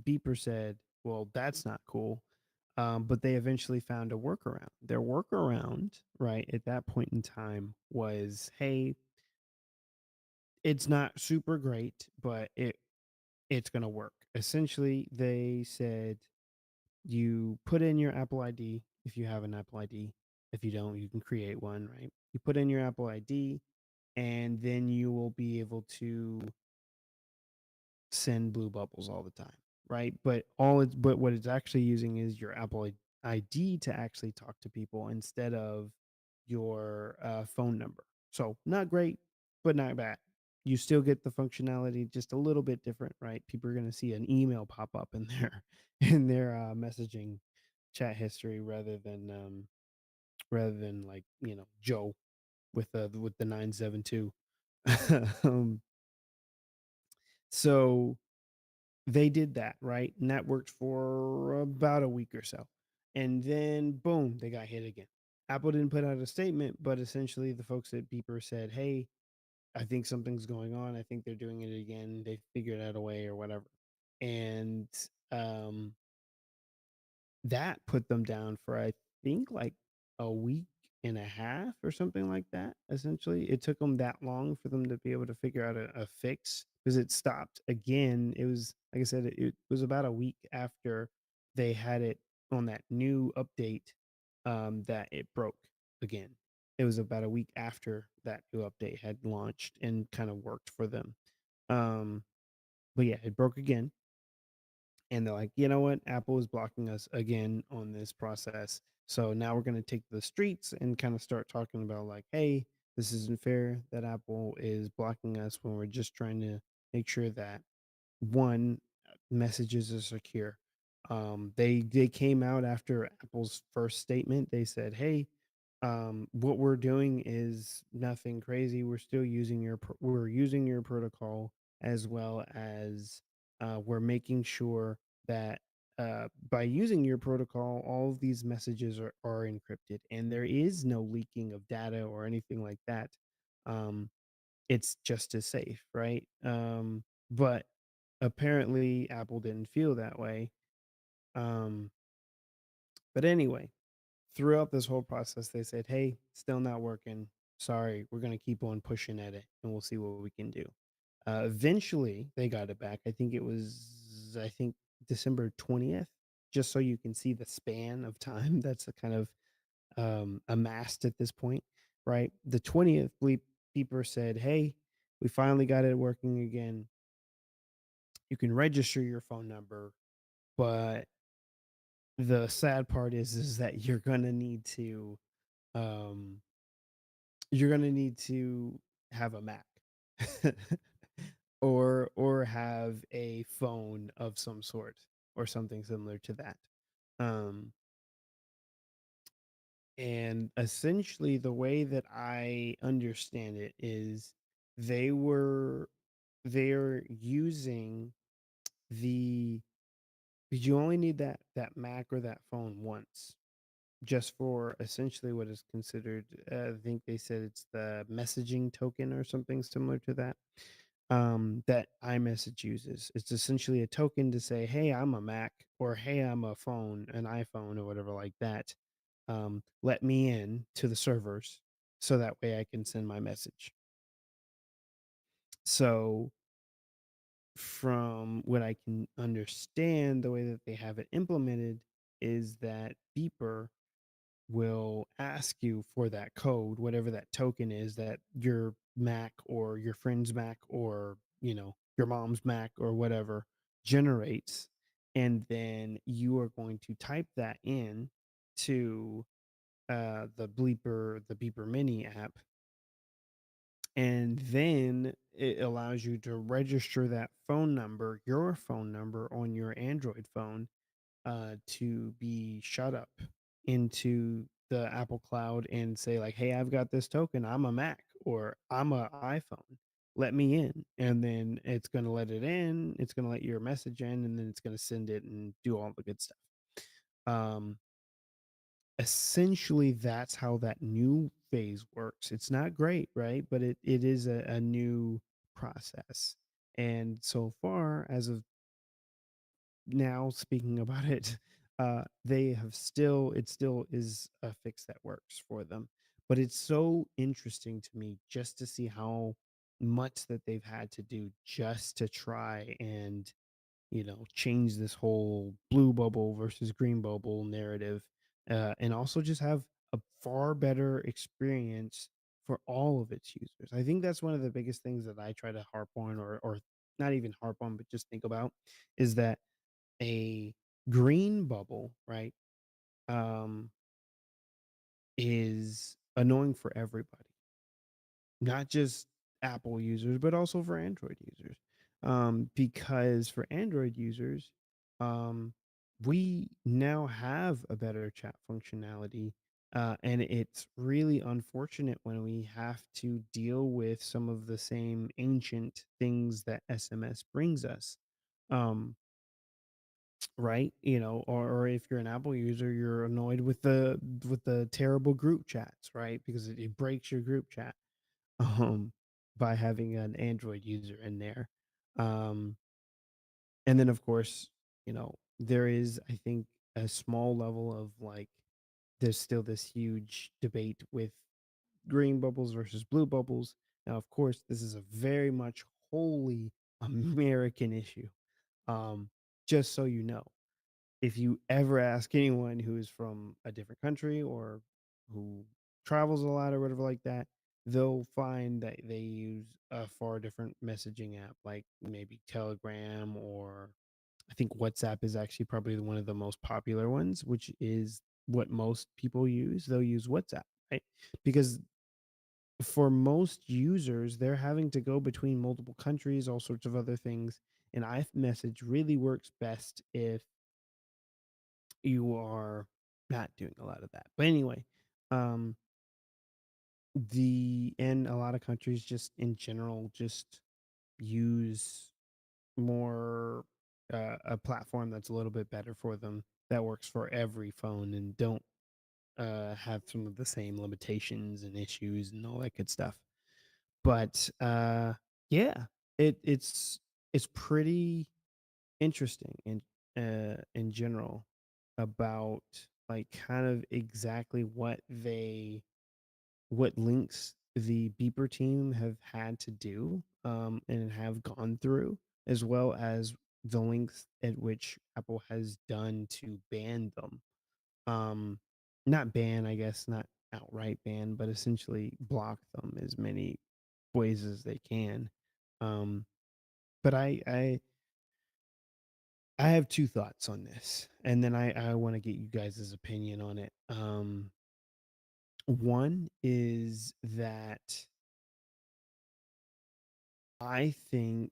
Beeper said, "Well, that's not cool." But they eventually found a workaround. Their workaround, right at that point in time, was, "Hey, it's not super great, but it's going to work." Essentially, they said you put in your Apple ID if you have an Apple ID. If you don't, you can create one, right? You put in your Apple ID, and then you will be able to send blue bubbles all the time, right? But what it's actually using is your Apple ID to actually talk to people instead of your phone number. So not great, but not bad. You still get the functionality, just a little bit different, right? People are going to see an email pop up in their in their messaging chat history rather than like Joe with the 972. um, so they did that, right? And that worked for about a week or so. And then boom, they got hit again. Apple didn't put out a statement, but essentially the folks at Beeper said, "Hey, I think something's going on. I think they're doing it again. They figured out a way or whatever." And um that put them down for, I think, like a week and a half or something like that. Essentially, it took them that long for them to be able to figure out a fix, because it stopped again. It was, like I said, it was about a week after they had it on that new update, that it broke again. It was about a week after that new update had launched and kind of worked for them. Um, but yeah, it broke again, and they're like, you know what? Apple is blocking us again on this process. So now we're going to take the streets and kind of start talking about, like, hey, this isn't fair that Apple is blocking us when we're just trying to make sure that one, messages are secure. They came out after Apple's first statement. They said, "Hey, what we're doing is nothing crazy. We're still using we're using your protocol, as well as we're making sure that by using your protocol, all of these messages are encrypted, and there is no leaking of data or anything like that. Um, it's just as safe, right?" But apparently Apple didn't feel that way. Um, but anyway, throughout this whole process, they said, "Hey, still not working. Sorry, we're gonna keep on pushing at it, and we'll see what we can do." Eventually, they got it back. I think December 20th, just so you can see the span of time that's a kind of amassed at this point, right? The 20th bleep beeper said, "Hey, we finally got it working again. You can register your phone number, but the sad part is that um you're gonna need to have a Mac." Or have a phone of some sort or something similar to that. Um and essentially the way that I understand it is they were they're using the because you only need that Mac or that phone once, just for essentially what is considered, I think they said it's the messaging token or something similar to that, that iMessage uses. It's essentially a token to say, "Hey, I'm a Mac," or "Hey, I'm a phone, an iPhone," or whatever like that. Let me in to the servers so that way I can send my message. So, from what I can understand, the way that they have it implemented is that Beeper will ask you for that code, whatever that token is that your Mac or your friend's Mac or, your mom's Mac or whatever generates. And then you are going to type that in to the Beeper Mini app. And then it allows you to register that phone number, your phone number on your Android phone, to be shut up into the Apple Cloud and say, like, "Hey, I've got this token. I'm a Mac or I'm a iPhone. Let me in." And then it's going to let it in. It's going to let your message in, and then it's going to send it and do all the good stuff. Um, Essentially, that's how that new phase works. It's not great, right? But it is a new process. And so far, as of now, speaking about it, they have still it still is a fix that works for them. But it's so interesting to me just to see how much that they've had to do just to try and, change this whole blue bubble versus green bubble narrative, and also just have a far better experience for all of its users. I think that's one of the biggest things that I try to harp on, or not even harp on, but just think about, is that a green bubble, right, um, is annoying for everybody, not just Apple users, but also for Android users. Because for Android users, um, we now have a better chat functionality. And it's really unfortunate when we have to deal with some of the same ancient things that SMS brings us. Um, right? Or if you're an Apple user, you're annoyed with the terrible group chats, right? Because it breaks your group chat, um by having an Android user in there. Um and then, of course, there is, I think, a small level of, like, there's still this huge debate with green bubbles versus blue bubbles. Now, of course, this is a very much wholly American issue. Um just so you know. if you ever ask anyone who is from a different country or who travels a lot or whatever like that, they'll find that they use a far different messaging app, like maybe Telegram, or I think WhatsApp is actually probably one of the most popular ones, which is what most people use. They'll use WhatsApp, right? Because for most users, they're having to go between multiple countries, all sorts of other things. And iMessage really works best if you are not doing a lot of that. But anyway, um, the and a lot of countries just in general just use more a platform that's a little bit better for them, that works for every phone, and don't have some of the same limitations and issues and all that good stuff. But yeah, it's pretty interesting in general about like kind of exactly what links the beeper team have had to do and have gone through, as well as the lengths at which Apple has done to ban them. um Not ban, I guess, not outright ban, but essentially block them as many ways as they can. um but I have two thoughts on this, and then I want to get you guys' opinion on it. One is that I think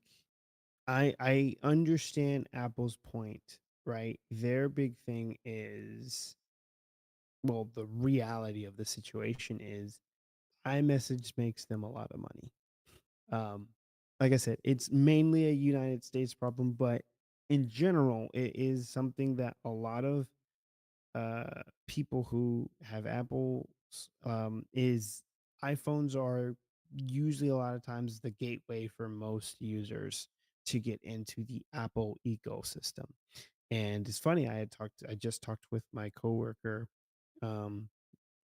I understand Apple's point, right? Their big thing is, well, the reality of the situation is iMessage makes them a lot of money. Um, like I said, it's mainly a United States problem, but in general, it is something that a lot of people who have Apple, is iPhones are usually a lot of times the gateway for most users to get into the Apple ecosystem. And it's funny, I just talked with my coworker um,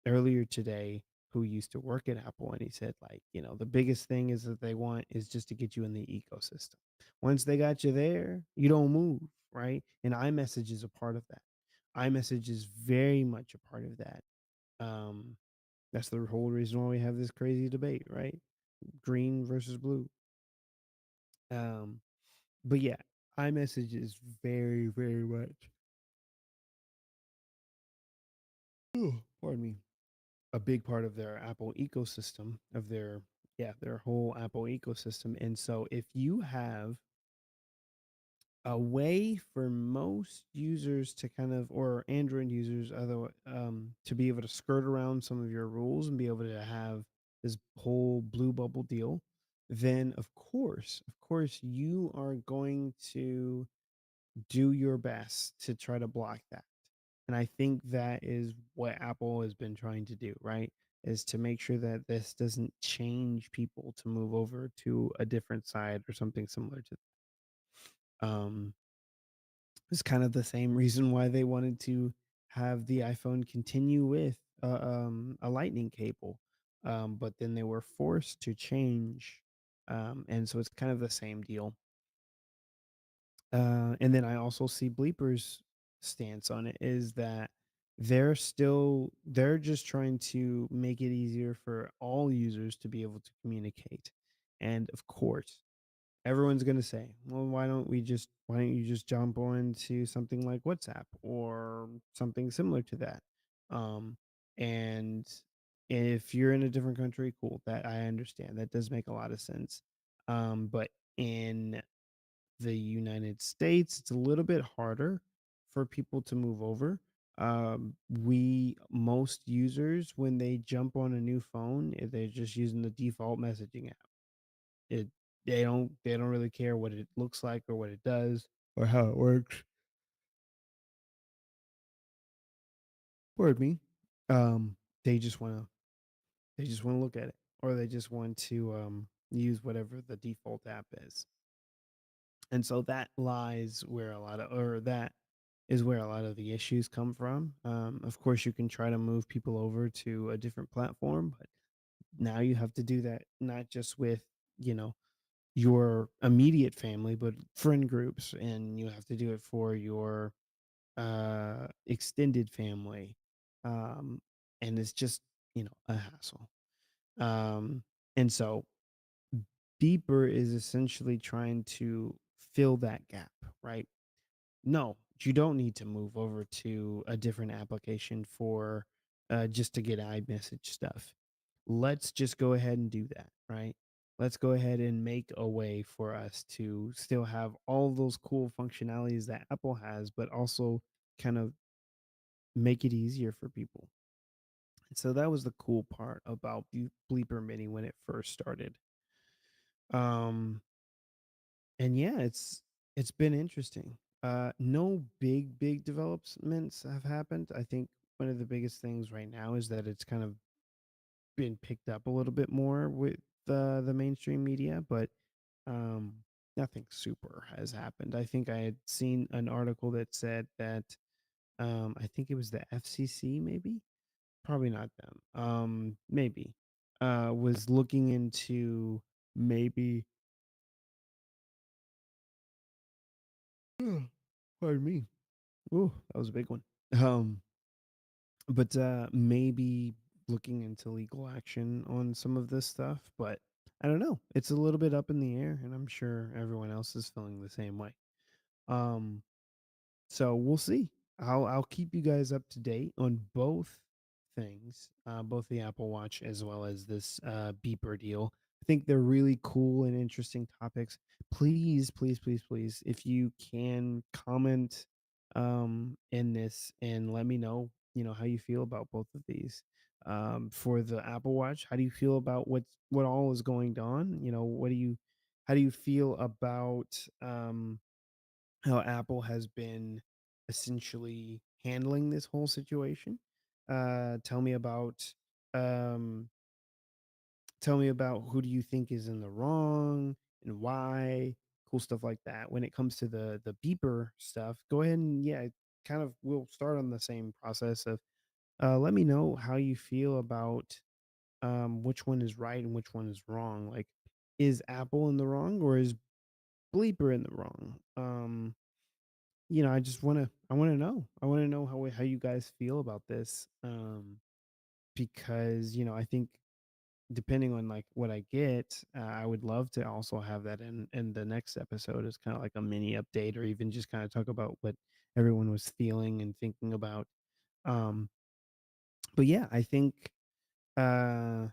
earlier today, who used to work at Apple, and he said, like, the biggest thing is that they want is just to get you in the ecosystem. Once they got you there, you don't move, right? And iMessage is a part of that. iMessage is very much a part of that. Um, that's the whole reason why we have this crazy debate, right? Green versus blue. Um, but yeah, iMessage is very, very much, pardon me, a big part of their Apple ecosystem, of their whole Apple ecosystem. And so if you have a way for most users to kind of, or Android users, other to be able to skirt around some of your rules and be able to have this whole blue bubble deal, then of course you are going to do your best to try to block that. And I think that is what Apple has been trying to do, right? Is to make sure that this doesn't change people to move over to a different side or something similar to that. It's kind of the same reason why they wanted to have the iPhone continue with a lightning cable. But then they were forced to change. And so it's kind of the same deal. And then I also see Bleeper's stance on it is that they're just trying to make it easier for all users to be able to communicate. And of course, everyone's going to say, well, why don't you just jump on to something like WhatsApp or something similar to that? Um, and if you're in a different country, cool. That I understand. That does make a lot of sense. But in the United States, it's a little bit harder for people to move over. We most users, when they jump on a new phone, they're just using the default messaging app. It they don't really care what it looks like or what it does or how it works. Pardon me. Um, they just wanna they just wanna look at it, or they just want to use whatever the default app is. And so that is where a lot of the issues come from. Of course, you can try to move people over to a different platform, but now you have to do that not just with, you know, your immediate family, but friend groups, and you have to do it for your extended family, um, and it's just a hassle. Um, and so Beeper is essentially trying to fill that gap, right? No, you don't need to move over to a different application for just to get iMessage stuff. Let's just go ahead and do that, right? Let's go ahead and make a way for us to still have all those cool functionalities that Apple has, but also kind of make it easier for people. So that was the cool part about Bleeper Mini when it first started. Um, and yeah, it's been interesting. No big developments have happened. I think one of the biggest things right now is that it's kind of been picked up a little bit more with the mainstream media, but um, nothing super has happened. I think I had seen an article that said that I think it was the FCC, maybe, probably not them. Maybe was looking into maybe. Pardon me. Oh, that was a big one. Um, but maybe looking into legal action on some of this stuff, but I don't know. It's a little bit up in the air, and I'm sure everyone else is feeling the same way. Um, so we'll see. I'll keep you guys up to date on both things, both the Apple Watch as well as this beeper deal. I think they're really cool and interesting topics. Please, if you can comment in this and let me know, how you feel about both of these. For the Apple Watch, how do you feel about what all is going on? How do you feel about how Apple has been essentially handling this whole situation. Tell me about um, who do you think is in the wrong and why. Cool stuff like that. When it comes to the beeper stuff, go ahead and kind of we'll start on the same process of let me know how you feel about which one is right and which one is wrong. Like, is Apple in the wrong or is Bleeper in the wrong? I just want to know. I want to know how you guys feel about this. Because I think depending on like what I get, I would love to also have that in the next episode as kind of like a mini update, or even just kind of talk about what everyone was feeling and thinking about. Um, but yeah, uh,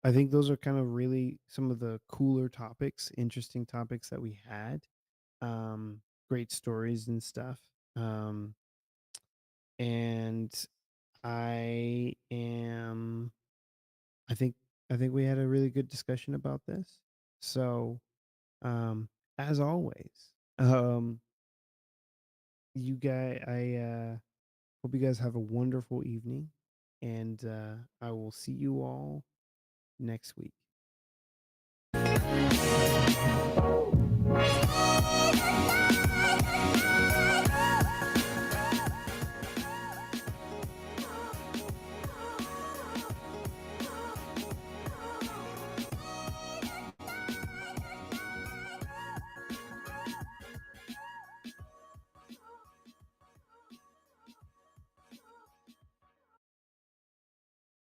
I think those are kind of really some of the cooler topics, interesting topics that we had. Great stories and stuff. And I am I think I think we had a really good discussion about this. So, um as always, um you guys I hope you guys have a wonderful evening, and I will see you all next week.